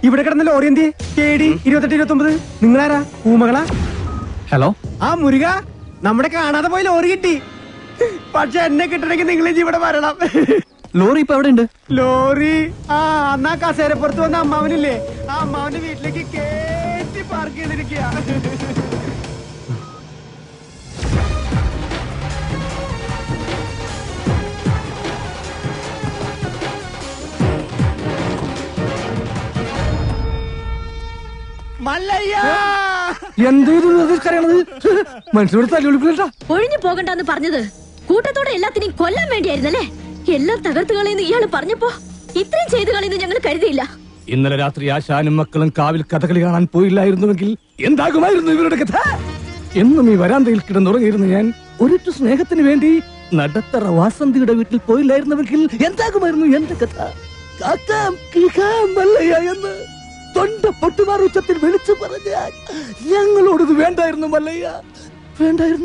ഇവിടെ കിടന്ന ലോറി എന്തി KD 2829 നിങ്ങളാരാ? പൂമകളാ? ഹലോ, ആ മുരുക, നമ്മുടെ കാണാതെ പോയി ലോറി കിട്ടി. പക്ഷെ എന്നെ കിട്ടണമെങ്കിൽ നിങ്ങൾ ഇവിടെ വരണം. ലോറി ഇപ്പൊ എവിടെ ഉണ്ട്? ലോറി അന്നാ കസേരപ്പുറത്ത് വന്ന അമ്മാവനില്ലേ, ആ അമ്മാവന്റെ വീട്ടിലേക്ക് കേറ്റി പാർക്ക് ചെയ്തിരിക്കുക. മനുഷ്യനോട് തല്ലുവിളിക്കില്ല. ഒഴിഞ്ഞു പോകണ്ടെന്ന് പറഞ്ഞത് കൂട്ടത്തോടെ എല്ലാത്തിനെയും കൊല്ലാൻ വേണ്ടിയായിരുന്നല്ലേ? എല്ലാം തകർത്ത് കളയുന്നു ഇയാള് പറഞ്ഞപ്പോ ഇത്രയും ചെയ്തു കളയുന്നു ഞങ്ങൾ കരുതിയില്ല. ഇന്നലെ രാത്രി ആശാനും മക്കളും കാവിൽ കഥകളി കാണാൻ പോയില്ലായിരുന്നുവെങ്കിൽ എന്താകുമായിരുന്നു ഇവരുടെ കഥ? എന്നും ഈ വരാന്തയിൽ കിടന്നുറങ്ങിയിരുന്നു ഞാൻ. ഒരിറ്റു സ്നേഹത്തിന് വേണ്ടി നടത്തറ വാസന്തിയുടെ വീട്ടിൽ പോയില്ലായിരുന്നുവെങ്കിൽ എന്താകുമായിരുന്നു എന്റെ കഥ? എന്ന് തൊണ്ട പൊട്ടുമാർ ഉച്ചത്തിൽ വിളിച്ചു പറഞ്ഞാൽ ഞങ്ങളോടത് വേണ്ടായിരുന്നു മല്ലയ്യ, വേണ്ടായിരുന്നു.